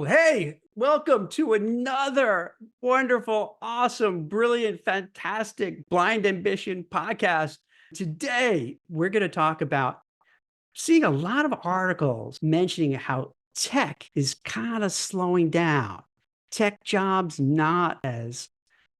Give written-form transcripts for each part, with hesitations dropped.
Hey, welcome to another wonderful, awesome, brilliant, fantastic Blind Ambition podcast. Today, we're going to talk about seeing a lot of articles mentioning how tech is kind of slowing down. Tech jobs not as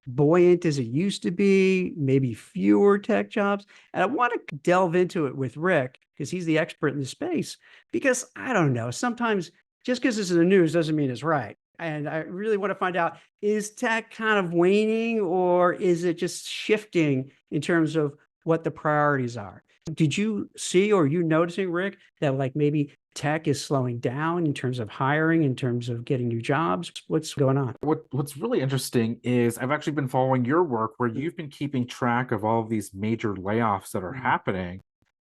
buoyant as it used to be, maybe fewer tech jobs. And I want to delve into it with Rick because he's the expert in the space. Because I don't know, sometimes just because it's in the news doesn't mean it's right. And I really want to find out, is tech kind of waning or is it just shifting in terms of what the priorities are? Did you see or are you noticing, Rick, that like maybe tech is slowing down in terms of hiring, in terms of getting new jobs? What's going on? What's really interesting is I've actually been following your work where you've been keeping track of all of these major layoffs that are Mhm. happening,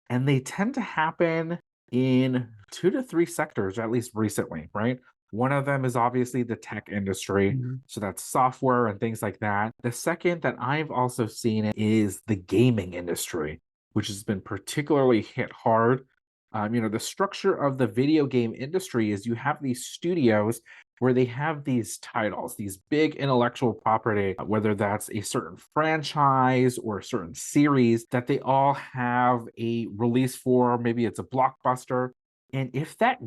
and they tend to happen in two to three sectors, at least recently, right? One of them is obviously the tech industry. Mhm. So that's software and things like that. The second that I've also seen is the gaming industry, which has been particularly hit hard. The structure of the video game industry is you have these studios where they have these titles, these big intellectual property, whether that's a certain franchise or a certain series, that they all have a release for. Maybe it's a blockbuster. And if that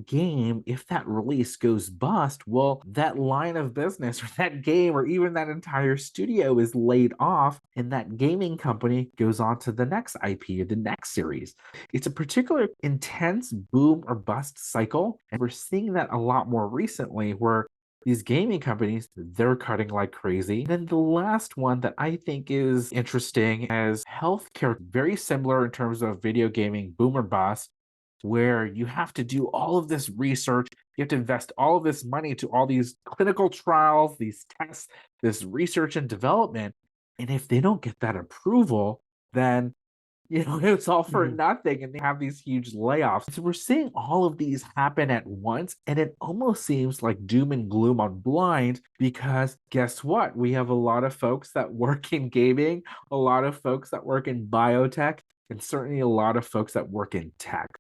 release goes bust, well, that line of business or that game or even that entire studio is laid off, and that gaming company goes on to the next IP or the next series. It's a particular intense boom or bust cycle. And we're seeing that a lot more recently where these gaming companies, they're cutting like crazy. Then the last one that I think is interesting is healthcare, very similar in terms of video gaming boom or bust, where you have to do all of this research. You have to invest all of this money to all these clinical trials, these tests, this research and development. And if they don't get that approval, then it's all for Mhm. nothing, and they have these huge layoffs. So we're seeing all of these happen at once, and it almost seems like doom and gloom on blind because guess what? We have a lot of folks that work in gaming, a lot of folks that work in biotech, and certainly a lot of folks that work in tech.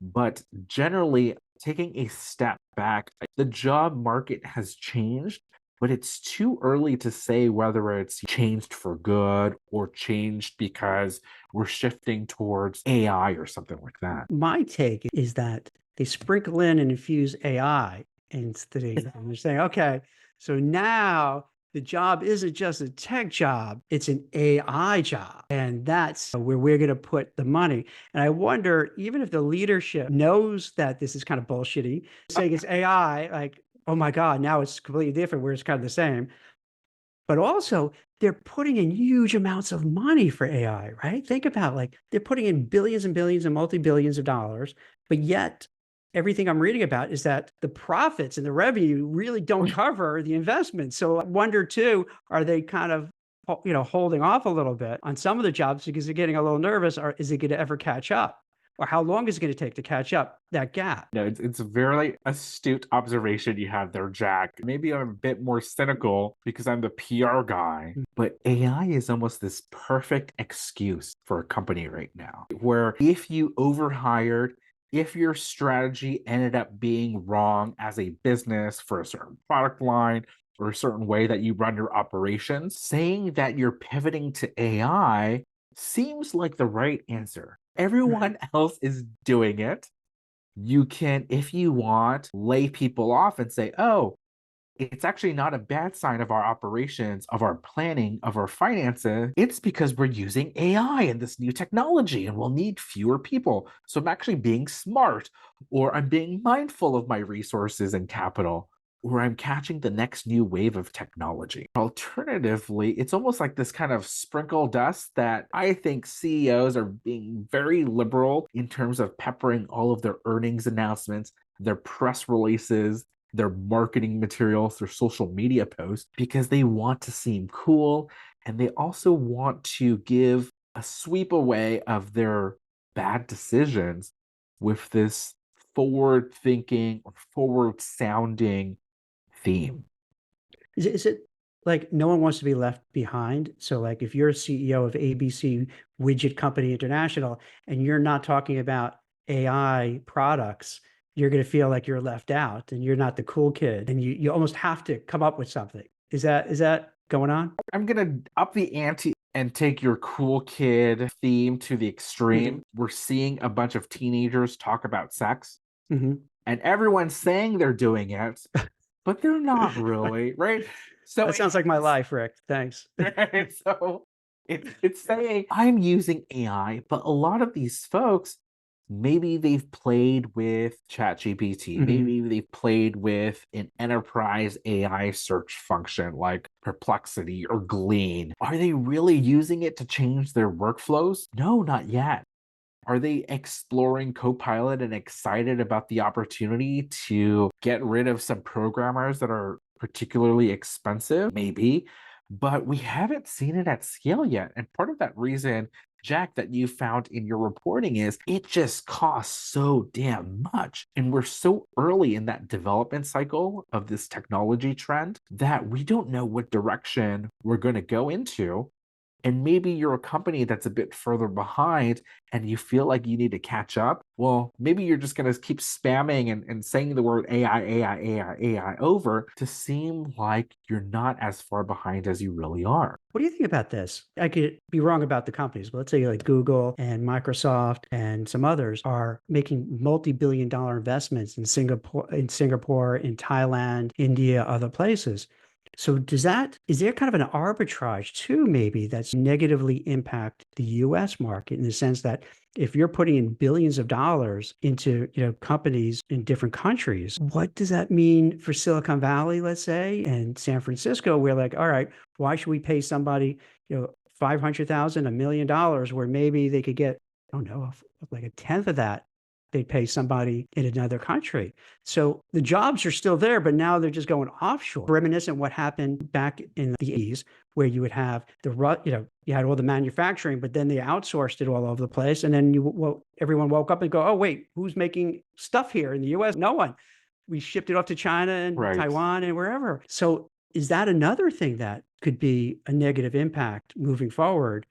But generally, taking a step back, the job market has changed, but it's too early to say whether it's changed for good or changed because we're shifting towards AI or something like that. My take is that they sprinkle in and infuse AI into the and they're saying, okay, so now the job isn't just a tech job, it's an AI job. And that's where we're going to put the money. And I wonder, even if the leadership knows that this is kind of bullshitty, saying it's AI, like, oh my God, now it's completely different, where it's kind of the same. But also, they're putting in huge amounts of money for AI, right? Think about like they're putting in billions and billions and multi-billions of dollars, but yet everything I'm reading about is that the profits and the revenue really don't cover the investment. So I wonder too, are they kind of holding off a little bit on some of the jobs because they're getting a little nervous, or is it going to ever catch up? Or how long is it going to take to catch up that gap? No, it's a very astute observation you have there, Jack. Maybe I'm a bit more cynical because I'm the PR guy, but AI is almost this perfect excuse for a company right now. Where if you overhired, if your strategy ended up being wrong as a business for a certain product line or a certain way that you run your operations, saying that you're pivoting to AI seems like the right answer. Right. Everyone else is doing it. You can, if you want, lay people off and say, oh, it's actually not a bad sign of our operations, of our planning, of our finances. It's because we're using AI and this new technology and we'll need fewer people. So I'm actually being smart, or I'm being mindful of my resources and capital, or I'm catching the next new wave of technology. Alternatively, it's almost like this kind of sprinkle dust that I think CEOs are being very liberal in terms of peppering all of their earnings announcements, their press releases, their marketing materials, their social media posts, because they want to seem cool and they also want to give a sweep away of their bad decisions with this forward thinking or forward sounding theme. Is it like no one wants to be left behind? So, like, if you're a CEO of ABC Widget Company International and you're not talking about AI products, you're going to feel like you're left out and you're not the cool kid, and you almost have to come up with something. Is that going on? I'm gonna up the ante and take your cool kid theme to the Hmm. extreme. We're seeing a bunch of teenagers talk about sex, Hmm. and everyone's saying they're doing it, but they're not really, right? So That sounds like my life, Rick. Thanks. right? So it's saying I'm using AI, but a lot of these folks, maybe they've played with ChatGPT, Hmm. maybe they've played with an enterprise AI search function like Perplexity or Glean. Are they really using it to change their workflows? No, not yet. Are they exploring Copilot and excited about the opportunity to get rid of some programmers that are particularly expensive? Maybe, but we haven't seen it at scale yet. And part of that reason, Jack, that you found in your reporting is it just costs so damn much. And we're so early in that development cycle of this technology trend that we don't know what direction we're going to go into, and maybe you're a company that's a bit further behind and you feel like you need to catch up. Well, maybe you're just going to keep spamming and saying the word AI, AI, AI, AI over to seem like you're not as far behind as you really are. What do you think about this? I could be wrong about the companies, but let's say like Google and Microsoft and some others are making multi-billion-dollar investments in Singapore, in Thailand, India, other places. So is there kind of an arbitrage too, maybe that's negatively impact the US market in the sense that if you're putting in billions of dollars into, companies in different countries, what does that mean for Silicon Valley, let's say, and San Francisco? We're like, all right, why should we pay somebody, 500,000, $1 million, where maybe they could get, I don't know, like a tenth of that they'd pay somebody in another country. So the jobs are still there, but now they're just going offshore. Reminiscent what happened back in the 80s, where you would have you had all the manufacturing, but then they outsourced it all over the place. And then everyone woke up and go, oh, wait, who's making stuff here in the US? No one. We shipped it off to China and Right. Taiwan and wherever. So is that another thing that could be a negative impact moving forward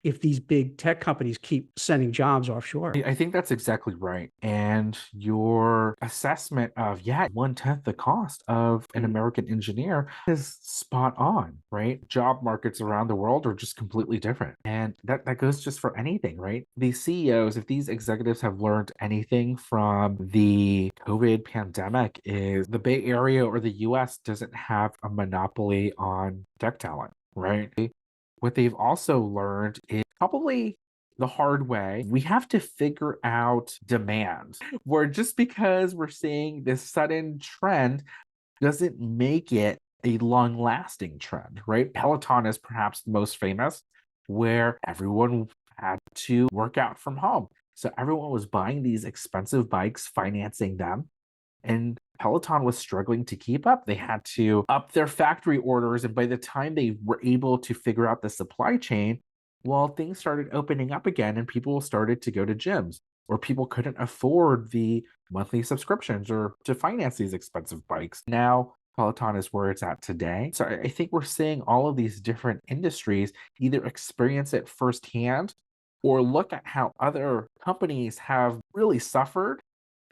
if these big tech companies keep sending jobs offshore? I think that's exactly right. And your assessment of, yeah, one tenth the cost of an Mm. American engineer is spot on, right? Job markets around the world are just completely different. And that goes just for anything, right? These CEOs, if these executives have learned anything from the COVID pandemic, is the Bay Area or the US doesn't have a monopoly on tech talent, right? What they've also learned is probably the hard way. We have to figure out demand, where just because we're seeing this sudden trend doesn't make it a long lasting trend, right? Peloton is perhaps the most famous, where everyone had to work out from home. So everyone was buying these expensive bikes, financing them, and Peloton was struggling to keep up. They had to up their factory orders. And by the time they were able to figure out the supply chain, well, things started opening up again and people started to go to gyms, or people couldn't afford the monthly subscriptions or to finance these expensive bikes. Now, Peloton is where it's at today. So I think we're seeing all of these different industries either experience it firsthand or look at how other companies have really suffered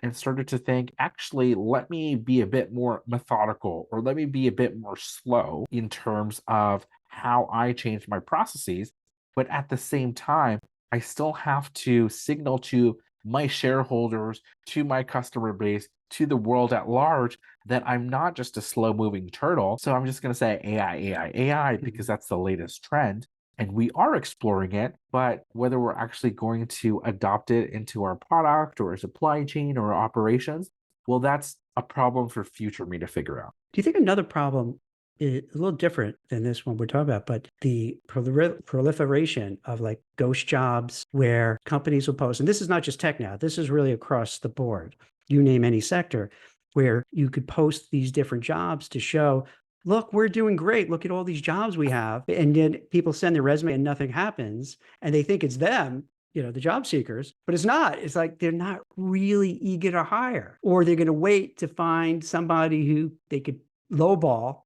and started to think, actually, let me be a bit more methodical or let me be a bit more slow in terms of how I change my processes. But at the same time, I still have to signal to my shareholders, to my customer base, to the world at large that I'm not just a slow moving turtle. So I'm just going to say AI, AI, AI, because Mhm. that's the latest trend. And we are exploring it, but whether we're actually going to adopt it into our product or supply chain or operations, well, that's a problem for future me to figure out. Do you think another problem is a little different than this one we're talking about, but the proliferation of like ghost jobs where companies will post, and this is not just tech now, this is really across the board. You name any sector where you could post these different jobs to show, look, we're doing great. Look at all these jobs we have. And then people send their resume and nothing happens. And they think it's them, the job seekers, but it's not. It's like they're not really eager to hire, or they're going to wait to find somebody who they could lowball,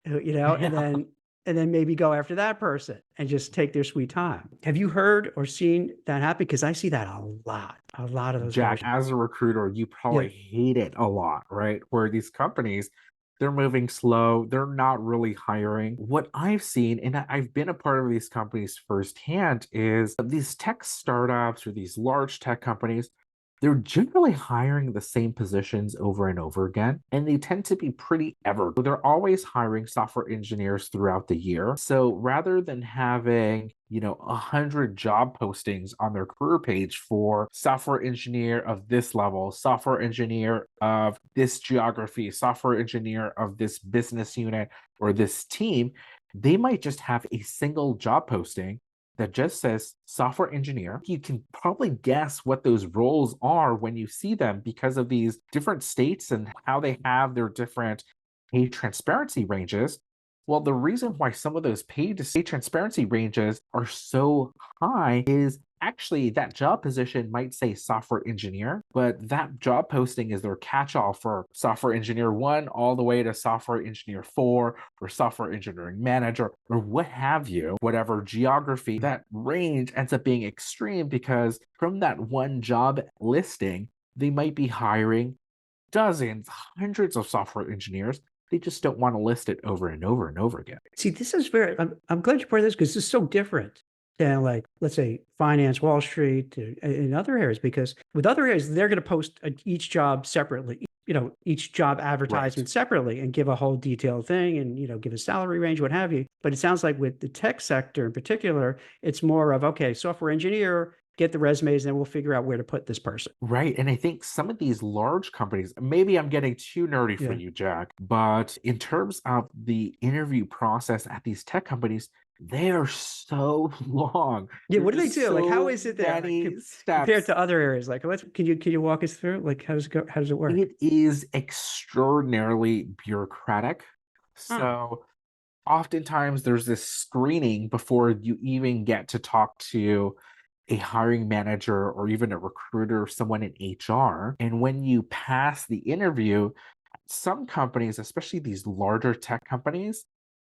and Yeah. and then maybe go after that person and just take their sweet time. Have you heard or seen that happen? Because I see that a lot of those Jack, conversations. as a recruiter, you Yeah. probably hate it a lot, right? Where these companies, they're moving slow, they're not really hiring. What I've seen, and I've been a part of these companies firsthand, is these tech startups or these large tech companies, they're generally hiring the same positions over and over again, and they tend to be pretty ever. They're always hiring software engineers throughout the year. So rather than having 100 job postings on their career page for software engineer of this level, software engineer of this geography, software engineer of this business unit or this team, they might just have a single job posting that just says software engineer. You can probably guess what those roles are when you see them because of these different states and how they have their different pay transparency ranges. Well, the reason why some of those pay transparency ranges are so high is actually that job position might say software engineer, but that job posting is their catch-all for software engineer one all the way to software engineer four or software engineering manager or what have you, whatever geography. That range ends up being extreme because from that one job listing, they might be hiring dozens, hundreds of software engineers. They just don't want to list it over and over and over again. See, this is I'm glad you pointed this because this is so different than like, let's say finance, Wall Street, in other areas, because with other areas, they're going to post each job separately, each job Right. advertisement separately and give a whole detailed thing and, give a salary range, what have you. But it sounds like with the tech sector in particular, it's more of, okay, software engineer, get the resumes, and then we'll figure out where to put this person. Right. And I think some of these large companies, maybe I'm getting too nerdy for Yeah. you, Jack, but in terms of the interview process at these tech companies, they are so long. Yeah. There are What do they just do? Like, how so is it there? Like many compared steps. to other areas? Like, can you walk us through? Like, how does it go? How does it work? It is extraordinarily bureaucratic. Huh. So oftentimes there's this screening before you even get to talk to a hiring manager or even a recruiter or someone in HR. And when you pass the interview, some companies, especially these larger tech companies,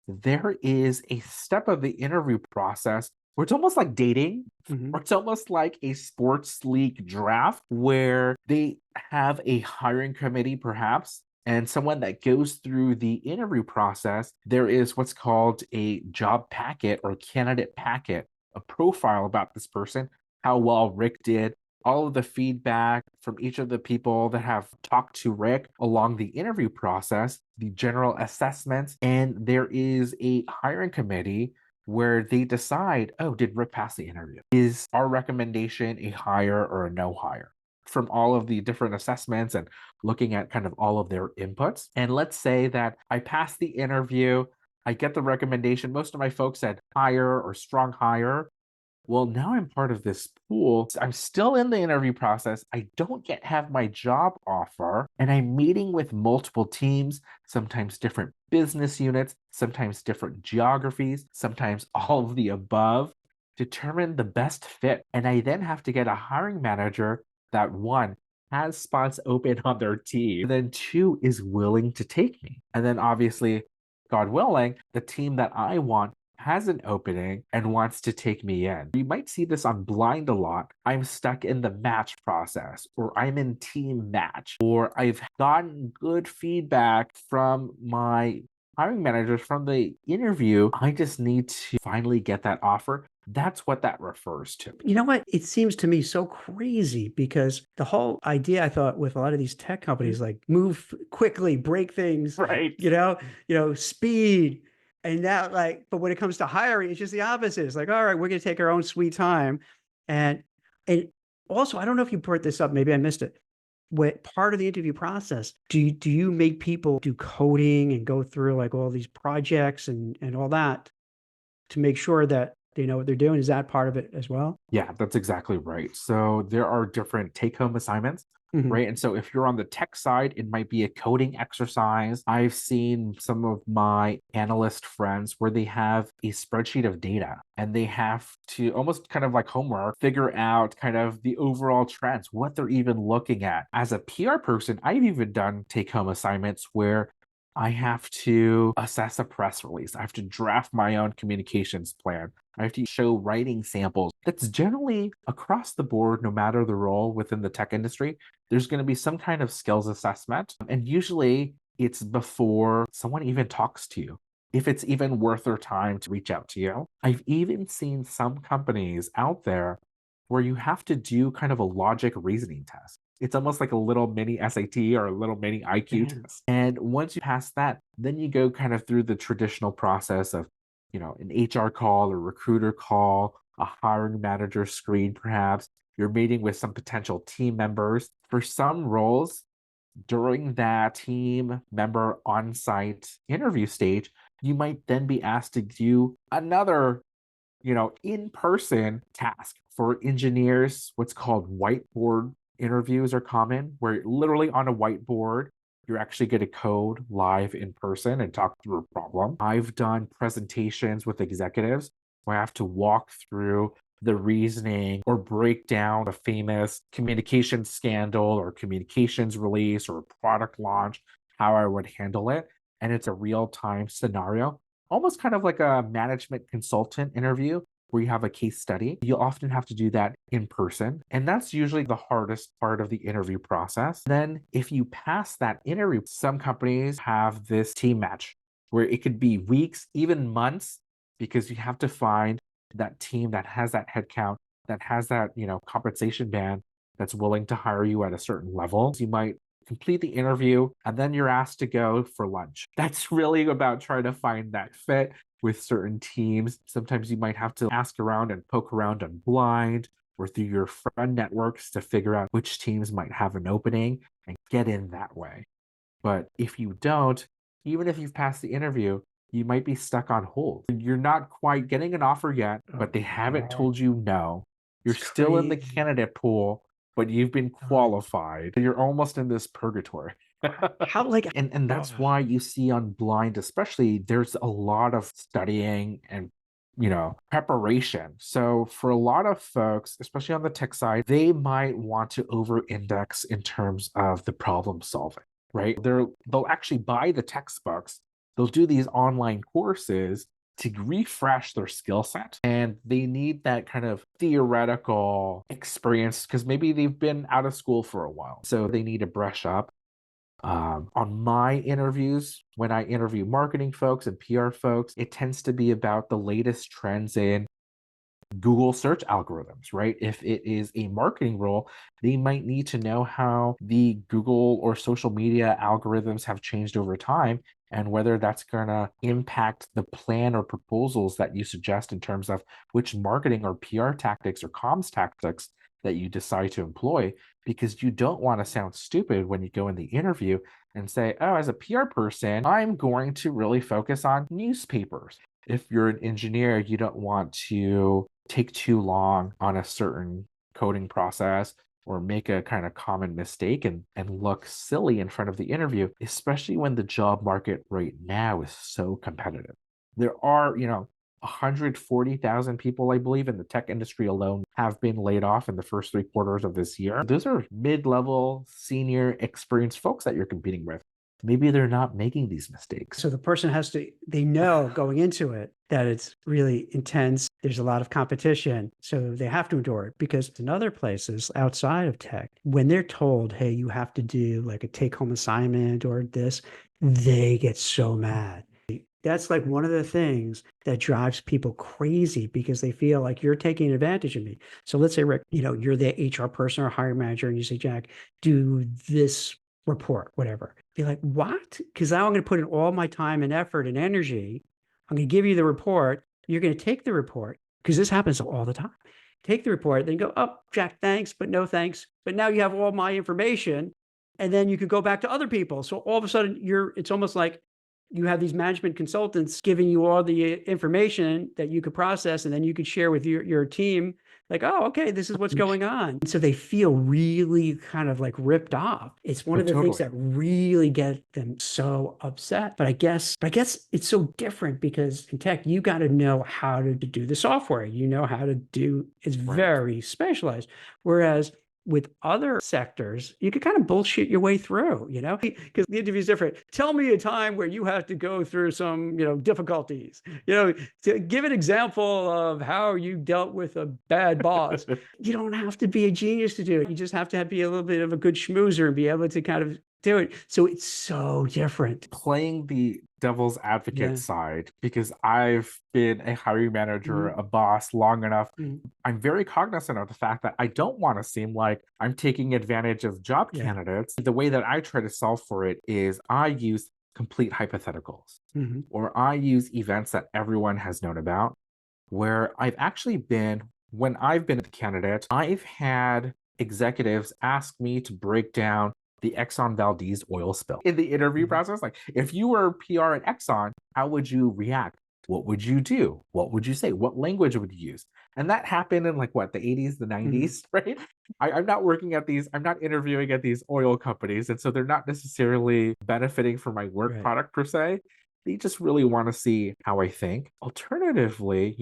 there is a step of the interview process where it's almost like dating, Hmm. or it's almost like a sports league draft where they have a hiring committee, perhaps, and someone that goes through the interview process. There is what's called a job packet or candidate packet, a profile about this person, how well Rick did, all of the feedback from each of the people that have talked to Rick along the interview process, the general assessments, and there is a hiring committee where they decide, oh, did Rick pass the interview? Is our recommendation a hire or a no hire? From all of the different assessments and looking at kind of all of their inputs. And let's say that I pass the interview, I get the recommendation. Most of my folks said hire or strong hire. Well, now I'm part of this pool. I'm still in the interview process. I don't yet have my job offer, and I'm meeting with multiple teams, sometimes different business units, sometimes different geographies, sometimes all of the above, determine the best fit. And I then have to get a hiring manager that one has spots open on their team, and then two is willing to take me. And then obviously, God willing, the team that I want has an opening and wants to take me in. You might see this on Blind a lot. I'm stuck in the match process, or I'm in team match, or I've gotten good feedback from my hiring managers from the interview. I just need to finally get that offer. That's what that refers to. You know what? It seems to me so crazy because the whole idea I thought with a lot of these tech companies, like move quickly, break things, Right. speed. And now, like, but when it comes to hiring, it's just the opposite. It's like, all right, we're going to take our own sweet time. And and also, I don't know if you brought this up, maybe I missed it. What part of the interview process do you make people do coding and go through like all these projects and all that to make sure that they know what they're doing? Is that part of it as well? Yeah, that's exactly right. So there are different take home assignments, Mhm. right? And so if you're on the tech side, it might be a coding exercise. I've seen some of my analyst friends where they have a spreadsheet of data and they have to almost kind of like homework, figure out kind of the overall trends, what they're even looking at. As a PR person, I've even done take home assignments where I have to assess a press release. I have to draft my own communications plan. I have to show writing samples. That's generally across the board, no matter the role within the tech industry, there's going to be some kind of skills assessment. And usually it's before someone even talks to you, if it's even worth their time to reach out to you. I've even seen some companies out there where you have to do kind of a logic reasoning test. It's almost like a little mini SAT or a little mini IQ Damn. test. And once you pass that, then you go kind of through the traditional process of, an HR call or recruiter call, a hiring manager screen, perhaps. You're meeting with some potential team members. For some roles, during that team member on site interview stage, you might then be asked to do another in person task. For engineers, what's called whiteboard interviews are common, where literally on a whiteboard, you're actually going to code live in person and talk through a problem. I've done presentations with executives where I have to walk through the reasoning or break down a famous communication scandal or communications release or product launch, how I would handle it. And it's a real time scenario, almost kind of like a management consultant interview where you have a case study. You'll often have to do that in person. And that's usually the hardest part of the interview process. Then, if you pass that interview, some companies have this team match where it could be weeks, even months, because you have to find that team that has that headcount, that has that, compensation band that's willing to hire you at a certain level. So you might complete the interview, and then you're asked to go for lunch. That's really about trying to find that fit with certain teams. Sometimes you might have to ask around and poke around on Blind or through your friend networks to figure out which teams might have an opening and get in that way. But if you don't, even if you've passed the interview, you might be stuck on hold. You're not quite getting an offer yet, Oh but they my haven't God. told you no. You're It's still in the crazy. candidate pool, but you've been God. qualified. You're almost in this purgatory. How, like, And that's oh, why you see on Blind, especially, there's a lot of studying and preparation. So for a lot of folks, especially on the tech side, they might want to over index in terms of the problem solving, right? They'll actually buy the textbooks, they'll do these online courses to refresh their skill set, and they need that kind of theoretical experience because maybe they've been out of school for a while, so they need to brush up. On my interviews, when I interview marketing folks and PR folks, it tends to be about the latest trends in Google search algorithms, right? If it is a marketing role, they might need to know how the Google or social media algorithms have changed over time and whether that's going to impact the plan or proposals that you suggest in terms of which marketing or PR tactics or comms tactics that you decide to employ, because you don't want to sound stupid when you go in the interview and say, oh, as a PR person, I'm going to really focus on newspapers. If you're an engineer, you don't want to take too long on a certain coding process or make a kind of common mistake and look silly in front of the interview, especially when the job market right now is so competitive. There are, 140,000 people, I believe, in the tech industry alone have been laid off in the first 3 quarters of this year. Those are mid level, senior, experienced folks that you're competing with. Maybe they're not making these mistakes. so the person has to, they know going into it that it's really intense. There's a lot of competition. So they have to endure it, because in other places outside of tech, when they're told, hey, you have to do like a take home assignment or this, they get so mad. That's like one of the things that drives people crazy, because they feel like you're taking advantage of me. So let's say, Rick, you're the HR person or hiring manager, and you say, Jack, do this report, whatever. Be like, what? Because now I'm going to put in all my time and effort and energy. I'm going to give you the report. You're going to take the report, because this happens all the time. Take the report, then go, oh, Jack, thanks, but no thanks. But now you have all my information, and then you could go back to other people. So all of a sudden, it's almost like you have these management consultants giving you all the information that you could process, and then you could share with your team, like, oh, okay, this is what's going on. And so they feel really kind of like ripped off. It's one Oh, of the things totally. that really get them so upset. But I guess it's so different, because in tech, you got to know how to do the software. You know how to do, it's Right. very specialized. Whereas with other sectors, you could kind of bullshit your way through, because the interview is different. Tell me a time where you have to go through some, difficulties, to give an example of how you dealt with a bad boss. You don't have to be a genius to do it. You just have to be a little bit of a good schmoozer and be able to kind of do it. So it's so different. Playing the devil's advocate Yeah. side, because I've been a hiring manager, Mhm. a boss long enough, Mhm. I'm very cognizant of the fact that I don't want to seem like I'm taking advantage of job Yeah. candidates. The way that I try to solve for it is I use complete hypotheticals, Mhm. or I use events that everyone has known about, where I've actually been, when I've been the candidate, I've had executives ask me to break down the Exxon Valdez oil spill in the interview Mhm. process. Like, if you were PR at Exxon, how would you react? What would you do? What would you say? What language would you use? And that happened in, like, what, the 80s, the Mhm. 90s, right? I'm not working at these, I'm not interviewing at these oil companies. And so they're not necessarily benefiting from my work Right. product per se. They just really want to see how I think. Alternatively,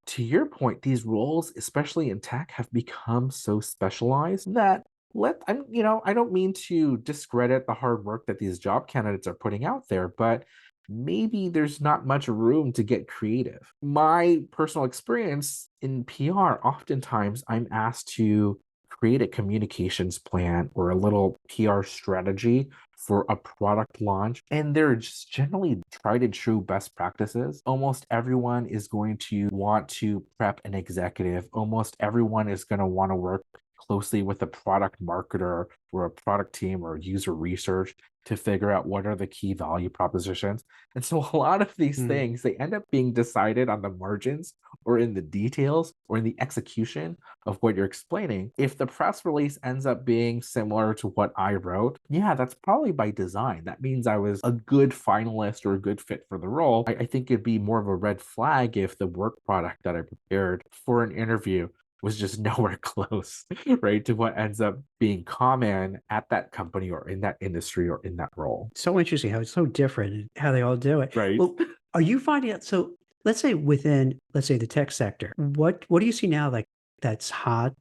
to your point, these roles, especially in tech, have become so specialized that I don't mean to discredit the hard work that these job candidates are putting out there, but maybe there's not much room to get creative. My personal experience in PR, oftentimes I'm asked to create a communications plan or a little PR strategy for a product launch. And they're just generally tried and true best practices. Almost everyone is going to want to prep an executive. Almost everyone is going to want to work closely with a product marketer or a product team or user research to figure out what are the key value propositions. And so a lot of these Mhm. things, they end up being decided on the margins or in the details or in the execution of what you're explaining. If the press release ends up being similar to what I wrote, yeah, that's probably by design. That means I was a good finalist or a good fit for the role. I think it'd be more of a red flag if the work product that I prepared for an interview was just nowhere close, right, to what ends up being common at that company or in that industry or in that role, So interesting how it's so different and how they all do it. right? Well, are you finding out? So let's say within, let's say the tech sector, what do you see now like that's hot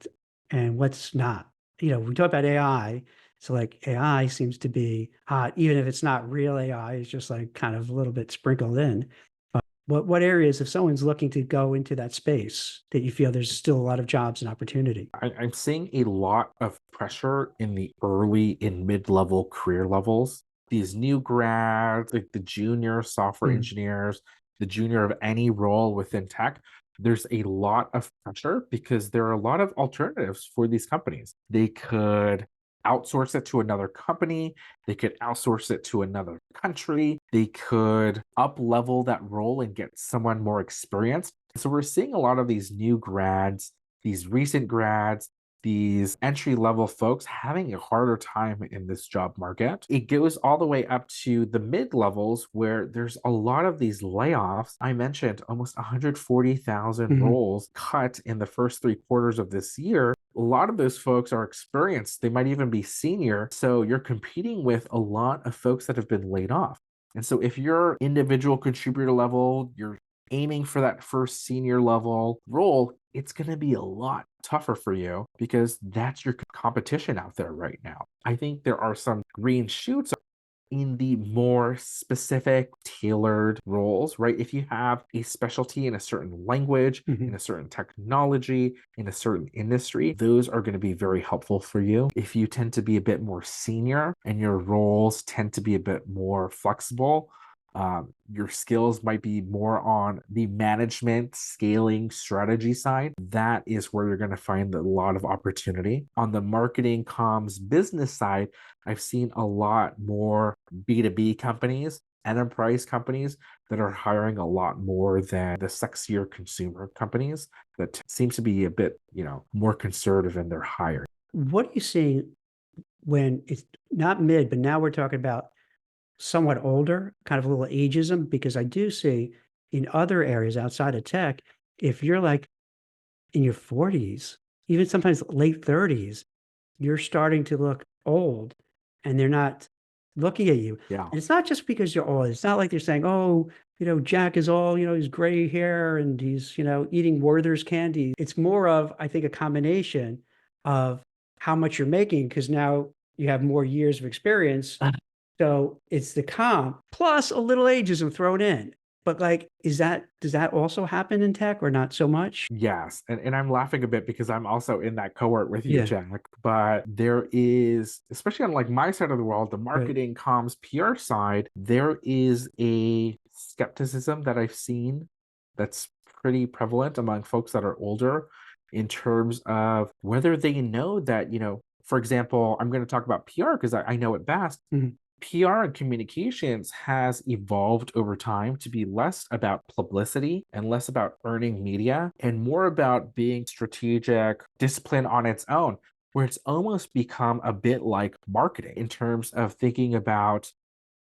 and what's not? We talk about AI. So like AI seems to be hot, even if it's not real AI, it's just like kind of a little bit sprinkled in. What areas, if someone's looking to go into that space, that you feel there's still a lot of jobs and opportunity? I'm seeing a lot of pressure in the early and mid-level career levels. These new grads, like the junior software Mhm. engineers, the junior of any role within tech, there's a lot of pressure because there are a lot of alternatives for these companies. They could outsource it to another company, they could outsource it to another country, they could up level that role and get someone more experienced. So we're seeing a lot of these new grads, these recent grads, these entry level folks having a harder time in this job market. It goes all the way up to the mid levels where there's a lot of these layoffs. I mentioned almost 140,000 Mhm. roles cut in the first 3 quarters of this year. A lot of those folks are experienced. They might even be senior. So you're competing with a lot of folks that have been laid off. And so if you're individual contributor level, you're aiming for that first senior level role, it's going to be a lot tougher for you because that's your competition out there right now. I think there are some green shoots in the more specific, tailored roles, right? If you have a specialty in a certain language, in Mhm. a certain technology, in a certain industry, those are going to be very helpful for you. If you tend to be a bit more senior and your roles tend to be a bit more flexible, your skills might be more on the management, scaling, strategy side. That is where you're going to find a lot of opportunity. On the marketing, comms, business side, I've seen a lot more B2B companies, enterprise companies that are hiring a lot more than the sexier consumer companies that seem to be a bit, more conservative in their hiring. What are you seeing when it's not mid, but now we're talking about somewhat older, kind of a little ageism? Because I do see in other areas outside of tech, if you're like in your 40s, even sometimes late 30s, you're starting to look old and they're not looking at you. Yeah. And it's not just because you're old. It's not like they're saying, oh, Jack is all, he's gray hair and he's, eating Werther's candy. It's more of, I think, a combination of how much you're making because now you have more years of experience. So it's the comp plus a little ageism thrown in. But like, does that also happen in tech or not so much? Yes. And I'm laughing a bit because I'm also in that cohort with you, Yeah, Jack. But there is, especially on like my side of the world, the right. marketing, comms, PR side, there is a skepticism that I've seen that's pretty prevalent among folks that are older in terms of whether they know that, for example, I'm going to talk about PR because I know it best. Mhm. PR and communications has evolved over time to be less about publicity and less about earning media and more about being strategic, discipline on its own, where it's almost become a bit like marketing in terms of thinking about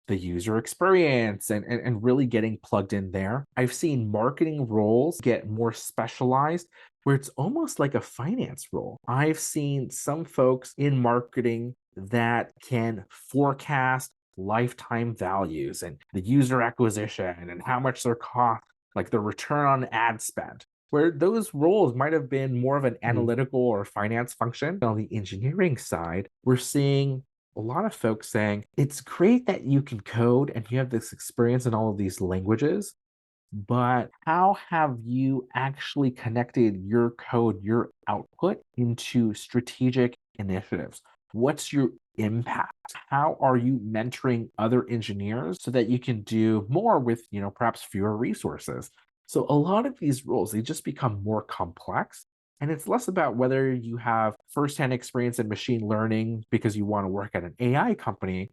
the user experience and really getting plugged in there. I've seen marketing roles get more specialized where it's almost like a finance role. I've seen some folks in marketing that can forecast lifetime values and the user acquisition and how much their cost, like the return on ad spend, where those roles might have been more of an Mhm. analytical or finance function. On the engineering side, we're seeing a lot of folks saying it's great that you can code and you have this experience in all of these languages, but how have you actually connected your code, your output into strategic initiatives? What's your impact? How are you mentoring other engineers so that you can do more with, perhaps fewer resources? So a lot of these roles, they just become more complex. And it's less about whether you have firsthand experience in machine learning because you want to work at an AI company.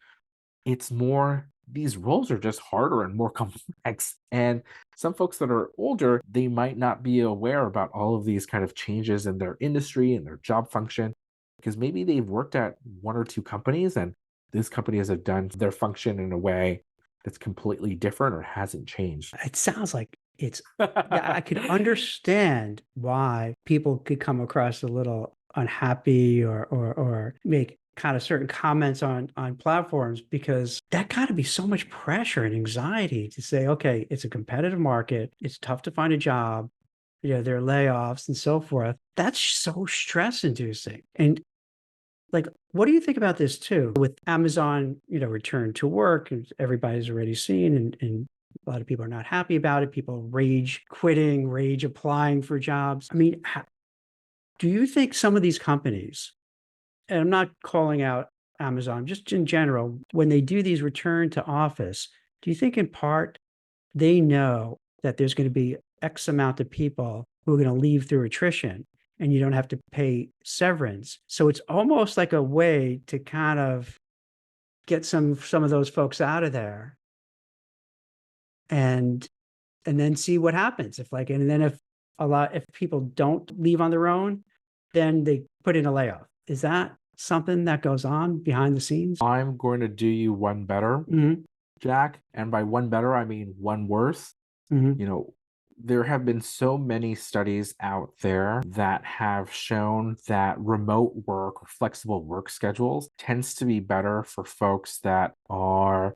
It's more these roles are just harder and more complex. And some folks that are older, they might not be aware about all of these kind of changes in their industry and their job function because maybe they've worked at one or two companies and these companies have done their function in a way that's completely different or hasn't changed. It sounds like it's yeah, I could understand why people could come across a little unhappy or make kind of certain comments on platforms because that got to be so much pressure and anxiety to say, okay, it's a competitive market, it's tough to find a job, there are layoffs and so forth. That's so stress inducing. And like, what do you think about this too? With Amazon, return to work, and everybody's already seen, and a lot of people are not happy about it. People rage quitting, rage applying for jobs. I mean, do you think some of these companies, and I'm not calling out Amazon, just in general, when they do these return to office, do you think in part they know that there's going to be X amount of people who are going to leave through attrition and you don't have to pay severance? So it's almost like a way to kind of get some of those folks out of there and and then see what happens. And then if people don't leave on their own, then they put in a layoff. Is that something that goes on behind the scenes? I'm going to do you one better, Mhm, Jack. And by one better, I mean one worse. mhm. You know, there have been so many studies out there that have shown that remote work or flexible work schedules tends to be better for folks that are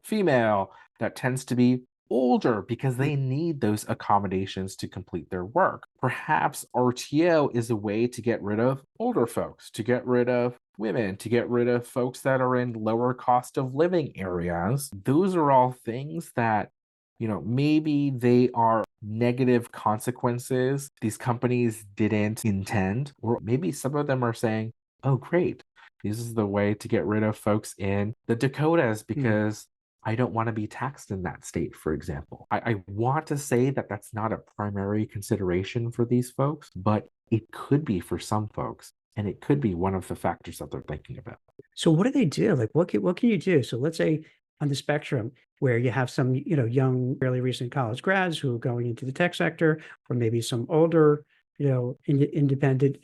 female, that tends to be older because they need those accommodations to complete their work. Perhaps RTO is a way to get rid of older folks, to get rid of women, to get rid of folks that are in lower cost of living areas. Those are all things that, maybe they are negative consequences these companies didn't intend, or maybe some of them are saying, oh, great. This is the way to get rid of folks in the Dakotas Mm. because I don't want to be taxed in that state, for example. I want to say that that's not a primary consideration for these folks, but it could be for some folks. And it could be one of the factors that they're thinking about. So what do they do? Like, what can you do? So let's say on the spectrum where you have some, young, fairly recent college grads who are going into the tech sector, or maybe some older, independent,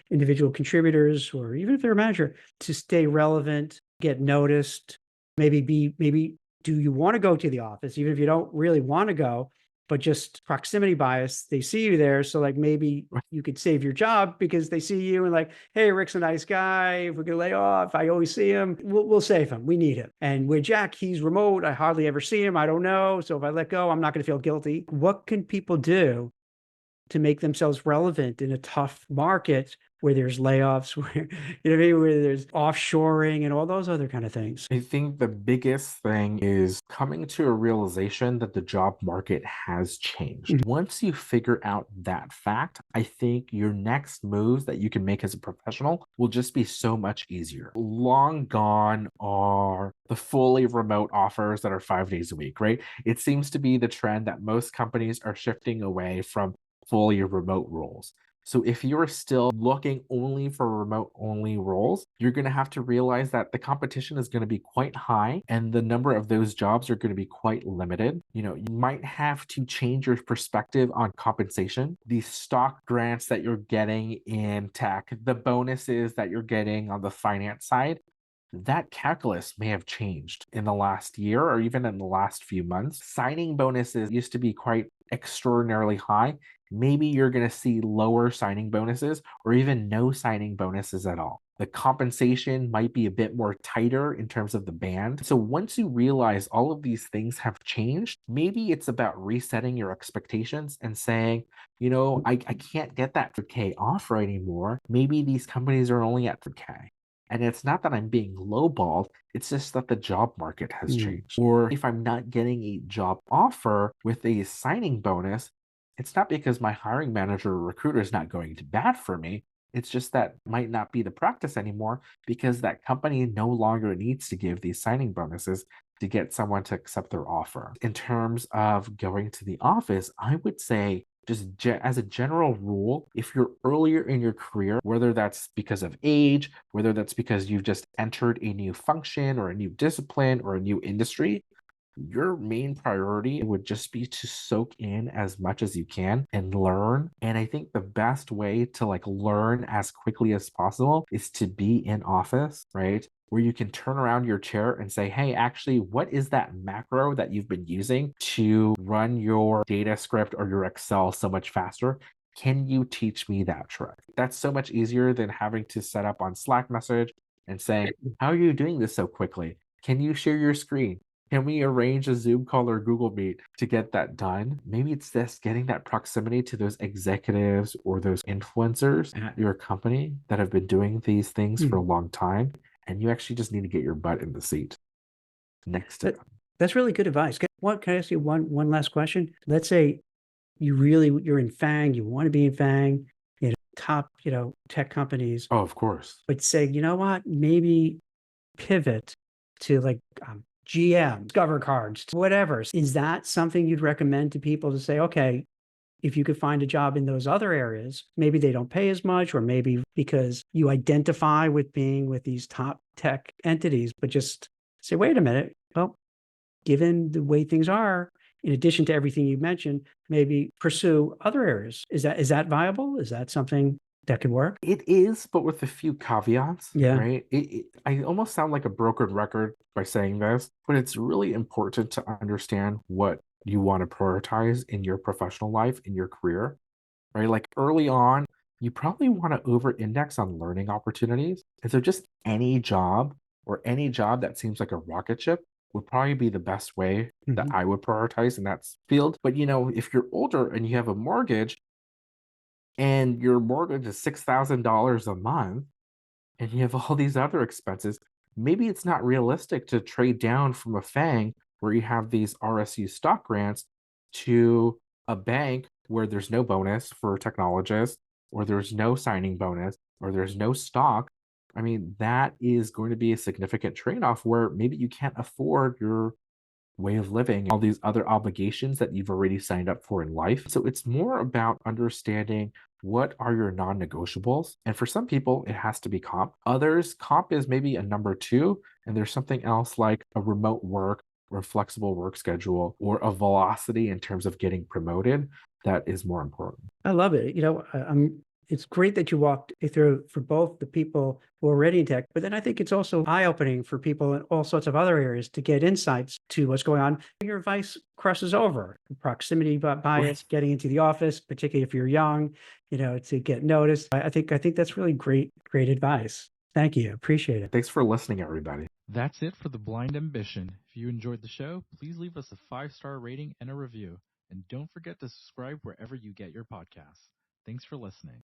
individual contributors, or even if they're a manager, to stay relevant, get noticed, maybe do you want to go to the office, even if you don't really want to go, but just proximity bias, they see you there. So like maybe you could save your job because they see you and like, hey, Rick's a nice guy. If we're gonna lay off, I always see him. We'll save him. We need him. And with Jack, he's remote. I hardly ever see him. I don't know. So if I let go, I'm not gonna feel guilty. What can people do to make themselves relevant in a tough market where there's layoffs, where, you know what I mean, where there's offshoring and all those other kind of things. I think the biggest thing is coming to a realization that the job market has changed. Mhm. Once you figure out that fact, I think your next moves that you can make as a professional will just be so much easier. Long gone are the fully remote offers that are 5 days a week, right? It seems to be the trend that most companies are shifting away from fully remote roles. So if you're still looking only for remote only roles, you're going to have to realize that the competition is going to be quite high and the number of those jobs are going to be quite limited. You might have to change your perspective on compensation, the stock grants that you're getting in tech, the bonuses that you're getting on the finance side. That calculus may have changed in the last year or even in the last few months. Signing bonuses used to be quite extraordinarily high. Maybe you're going to see lower signing bonuses or even no signing bonuses at all. The compensation might be a bit more tighter in terms of the band. So once you realize all of these things have changed, maybe it's about resetting your expectations and saying, I can't get that 3K offer anymore. Maybe these companies are only at 3K. And it's not that I'm being lowballed, it's just that the job market has Mm. changed. Or if I'm not getting a job offer with a signing bonus, it's not because my hiring manager or recruiter is not going to bat for me. It's just that might not be the practice anymore because that company no longer needs to give these signing bonuses to get someone to accept their offer. In terms of going to the office, I would say just as a general rule, if you're earlier in your career, whether that's because of age, whether that's because you've just entered a new function or a new discipline or a new industry, your main priority would just be to soak in as much as you can and learn. And I think the best way to learn as quickly as possible is to be in office, right? Where you can turn around your chair and say, hey, actually, what is that macro that you've been using to run your data script or your Excel so much faster? Can you teach me that trick? That's so much easier than having to set up on Slack message and saying, how are you doing this so quickly? Can you share your screen? Can we arrange a Zoom call or Google Meet to get that done? Maybe it's this getting that proximity to those executives or those influencers at your company that have been doing these things for a Mm. long time. And you actually just need to get your butt in the seat next to That, them. that's really good advice. Can I ask you one last question? Let's say you're in FANG, you want to be in FANG, top, tech companies, Oh, of course. but say, you know what, maybe pivot to GM, Discover cards, whatever. Is that something you'd recommend to people to say, okay, if you could find a job in those other areas, maybe they don't pay as much, or maybe because you identify with being with these top tech entities, but just say, wait a minute, well, given the way things are, in addition to everything you mentioned, maybe pursue other areas. Is that viable? Is that something that could work? It is, but with a few caveats, Yeah. right? I almost sound like a broken record by saying this, but it's really important to understand what you want to prioritize in your professional life, in your career, right? Like early on, you probably want to over index on learning opportunities. And so just any job or any job that seems like a rocket ship would probably be the best way that Mhm. I would prioritize in that field. But if you're older and you have a mortgage and your mortgage is $6,000 a month and you have all these other expenses, maybe it's not realistic to trade down from a FANG where you have these RSU stock grants to a bank where there's no bonus for technologists, or there's no signing bonus, or there's no stock. I mean, that is going to be a significant trade off where maybe you can't afford your way of living, all these other obligations that you've already signed up for in life. So it's more about understanding what are your non-negotiables. And for some people, it has to be comp. Others, comp is maybe a number two, and there's something else like a remote work or a flexible work schedule or a velocity in terms of getting promoted that is more important. I love it. It's great that you walked it through for both the people who are already in tech, but then I think it's also eye-opening for people in all sorts of other areas to get insights to what's going on. Your advice crosses over proximity Right. bias, getting into the office, particularly if you're young, to get noticed. I think that's really great advice. Thank you. Appreciate it. Thanks for listening, everybody. That's it for The Blind Ambition. If you enjoyed the show, please leave us a 5-star rating and a review. And don't forget to subscribe wherever you get your podcasts. Thanks for listening.